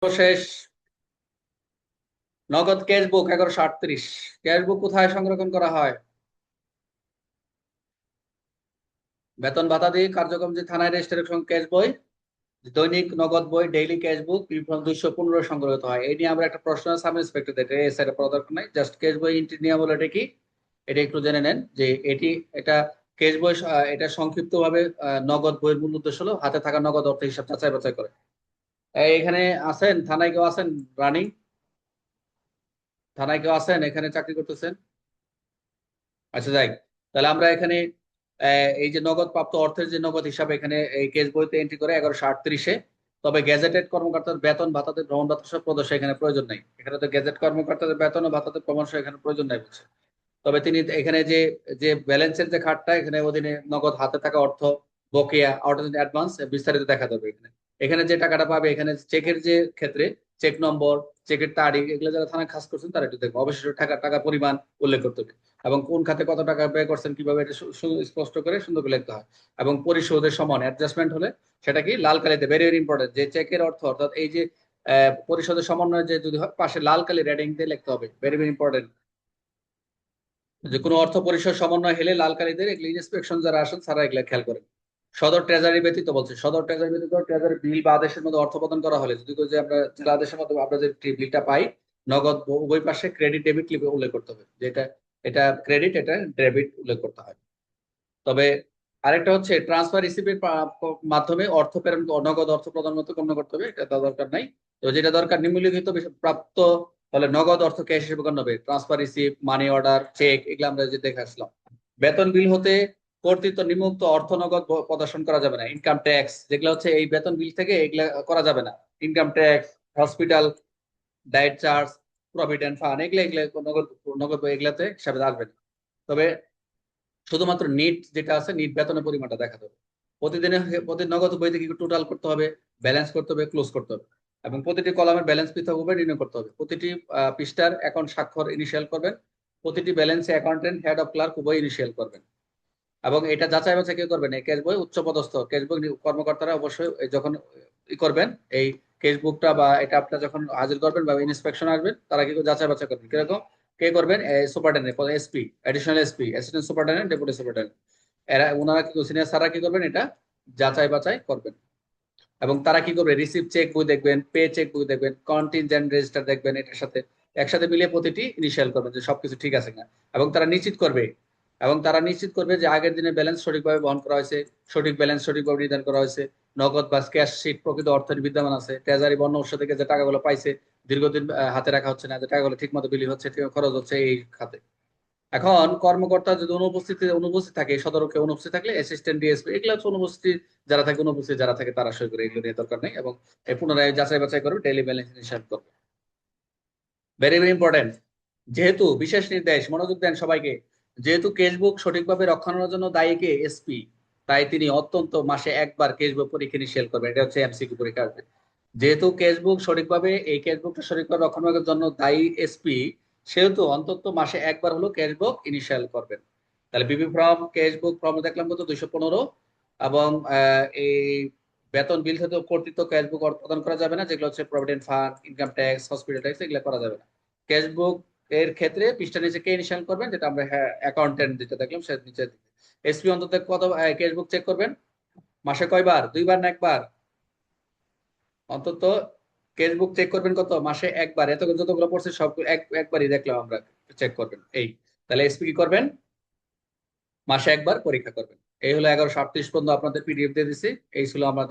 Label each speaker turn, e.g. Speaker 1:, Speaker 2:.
Speaker 1: শেষ। নগদ ক্যাশ বুক 1138। ক্যাশ বুক কোথায় সংরক্ষণ করা হয়? বেতন ভাতা দিয়ে কার্যক্রম যে থানায় রেজিস্ট্রেশন ক্যাশ বই, দৈনিক নগদ বই, ডেইলি ক্যাশ বুক, ইউনিফর্ম 215 সংগ্রহিত হয়। এই নিয়ে আমরা একটা প্রশ্ন সাব ইন্সপেক্টর দেখে এসআই পড়া দরকার নাই, জাস্ট ক্যাশ বই এন্ট্রি নিয়ম হলো এটা কি, এটা একটু জেনে নেন যে এটা ক্যাশ বই, এটা সংক্ষিপ্ত ভাবে নগদ বইয়ের মূল উদ্দেশ্য হলো হাতে থাকা নগদ অর্থ হিসাব যাচাই বাছাই করে। এখানে আছেন থানায় কেউ আছেন? রানিং থানায় কেউ আছেন এখানে চাকরি করতেছেন? আচ্ছা, যাই। তাহলে আমরা এখানে এই যে নগদ প্রাপ্ত অর্থের যে নগদ হিসাব এখানে এই কেস বইতে এন্ট্রি করে 1138-এ। তবে গেজেটেড কর্মকর্তার বেতন ভাতাতে ভ্রমণ ভাতা সহ প্রদর্শন এখানে প্রয়োজন নাই। এখানে তো গেজেট কর্মকর্তাদের বেতন ও ভাতাতে প্রমাণ সহ এখানে প্রয়োজন নাই বলছে। তবে তিনি এখানে যে যে ব্যালেন্সের যে খাতটা এখানে অধীনে নগদ হাতে থাকা অর্থ, বকেয়া, আউটস্ট্যান্ডিং অ্যাডভান্স বিস্তারিত দেখা যাবে এখানে। এখানে যে টাকাটা পাবে এখানে চেকের যে ক্ষেত্রে চেক নম্বর, চেকের তারিখ এগুলো যারা থানায় খাস করছেন তারা একটু দেখবে, অবশ্যই টাকা টাকা পরিমাণ উল্লেখ করতে হবে। এবং কোন খাতে কত টাকা ব্যয় করছেন কিভাবে এটা স্পষ্ট করে সুন্দর করে লিখতে হয়। এবং পরিশোধের সময় অ্যাডজাস্টমেন্ট হলে সেটা কি লাল কালিতে, ভেরি ভেরি ইম্পর্টেন্ট, যে চেকের অর্থ অর্থাৎ এই যে পরিশোধের সমন্বয় যে যদি হয় পাশে লাল কালি রেডিং দিয়ে লিখতে হবে, ভেরি ভেরি ইম্পর্টেন্ট। যে কোনো অর্থ পরিষদ সমন্বয় হেলে লাল কালিদের এগুলো ইন্সপেকশন যারা আসেন তারা এগুলো খেয়াল করেন। সদর ট্রেজারি ব্যতীত বলছে, সদর ট্রেজারি ব্যতীত ট্রেজারি বিল বা আদেশের মধ্যে অর্থ প্রদান করা হলে যদি যে আমরা জেলা আদেশের মধ্যে আমরা যে বিলটা পাই নগদ উভয় পাশে ক্রেডিট ডেবিট উল্লেখ করতে হবে, যেটা এটা ক্রেডিট এটা ডেবিট উল্লেখ করতে হয়। তবে আরেকটা হচ্ছে ট্রান্সফার রিসিভের মাধ্যমে অর্থ প্রেরণ, নগদ অর্থ প্রদান মতো গণ্য করতে হবে, এটা দেওয়া দরকার নাই। তো যেটা দরকার নিম্নলিখিত প্রাপ্ত হলে নগদ অর্থ ক্যাশ হিসেবে গণ্য হবে, transfer receive, money order, cheque, এগুলো আমরা যে দেখে আসলাম। বেতন বিল হতে কর্তৃত্ব নিম্নোক্ত অর্থ নগদ প্রদর্শন করা যাবে না। ইনকাম ট্যাক্স যেগুলো হচ্ছে এই বেতন বিল থেকে এগুলা করা যাবে না। Income tax, hospital, diet charge, provident fund, এগুলা এগুলা নগদ নগদ এগুলাতে হিসাবে আসবে না। তবে শুধুমাত্র নিট যেটা আছে নিট বেতনের পরিমাণটা দেখাতে হবে। প্রতিদিনে প্রতি নগদ বই থেকে টোটাল করতে হবে, ব্যালেন্স করতে হবে, ক্লোজ করতে হবে। এবং প্রতিটি কলামের ব্যালেন্স পৃথকভাবে নির্ণয় করতে হবে। প্রতিটি পৃষ্ঠার অ্যাকাউন্ট স্বাক্ষর ইনিশিয়াল করবেন। প্রতিটি ব্যালেন্সে অ্যাকাউন্টেন্ট, হেড অফ ক্লার্ক উভয় ইনিশিয়াল করবেন। এবং এটা যাচাই বাছাই কে করবেন, এই ক্যাশ বই উচ্চ পদস্থ ক্যাশ বই কর্মকর্তারা অবশ্যই যখন করবেন এই কেস বুকটা বা এটা আপনার যখন হাজির করবেন বা ইন্সপেকশন আসবেন তারা কি যাচাই বাছাই করবেন কিরকম, কে করবেন, superintendent, SP, additional SP, assistant superintendent, deputy superintendent, এরা ওনারা কি সিনিয়র স্যাররা কি করবেন এটা যাচাই বাছাই করবেন। এবং তারা কি করবে, রিসিভ চেক বই দেখবেন, পে চেক বই দেখবেন, কন্টিনজেন্ট রেজিস্টার দেখবেন, এটার সাথে একসাথে মিলিয়ে প্রতিটি ইনিশিয়াল করবেন যে সবকিছু ঠিক আছে কিনা। এবং তারা নিশ্চিত করবে যে আগের দিনের ব্যালেন্স সঠিকভাবে বহন করা হয়েছে, সঠিক ব্যালেন্স সঠিকভাবে নির্ধারণ করা হয়েছে, নগদ বা ক্যাশ শিট প্রকৃত অর্থের বিদ্যমান আছে, ট্রেজারি বর্ণ উৎস থেকে যে টাকাগুলো পাইছে দীর্ঘদিন হাতে রাখা হচ্ছে না, যে টাকাগুলো ঠিক মতো বিলি হচ্ছে, ঠিক খরচ হচ্ছে এই খাতে। এখন কর্মকর্তা যদি অনুপস্থিত থাকে, সদরকে অনুপস্থিত থাকলে অ্যাসিস্ট্যান্ট ডিএসপি এগুলো হচ্ছে অনুপস্থিত যারা থাকে, অনুপস্থিত যারা থাকে তারা সই করে, এগুলো নিয়ে দরকার নেই। এবং পুনরায় যাচাই বাছাই করবে, ডেইলি ব্যালেন্স হিসাব করবে। Very very important. যেহেতু বিশেষ নির্দেশ, মনোযোগ দেন সবাইকে, যেহেতু কেসবুক সঠিকভাবে রক্ষণার জন্য দায়ী কে এসপি, তাই তিনি অত্যন্ত মাসে একবার কেসবুক পরীক্ষা নিশ্চিত করবেন। এটা হচ্ছে এমসিকিউ পরীক্ষা আসবে। যেহেতু কেসবুক সঠিকভাবে এই কেসবুকটা সঠিকভাবে রক্ষণাবেক্ষণের জন্য দায়ী এসপি, সেহেতু অন্তত মাসে একবার হলো ক্যাশবুক ইনিশিয়াল করবেন। তাহলে বিবি ফর্ম, ক্যাশবুক ফর্ম দেখলাম কত, 215। এবং এই বেতন বিল থেকে কর্তৃত্ব ক্যাশবুক প্রদান করা যাবে না, যেগুলো হচ্ছে provident fund, income tax, hospital tax, এগুলো করা যাবে না। ক্যাশবুক এর ক্ষেত্রে পৃষ্ঠা নিচে কে ইনিশিয়াল করবেন, যেটা আমরা অ্যাকাউন্টেন্ট যেটা দেখলাম সে নিচে। এসপি অন্তত কত ক্যাশবুক চেক করবেন, মাসে কয়বার, দুইবার না একবার? অন্তত কেসবুক চেক করবেন কত, মাসে একবার। এত যতগুলো পড়ছে সব একবারই দেখলাম আমরা, চেক করবেন এই। তাহলে এসপি কি করবেন, মাসে একবার পরীক্ষা করবেন। এই হলো 1138 পর্যন্ত আপনাদের পিডিএফ দিয়ে দিছি। এই ছিল আমাদের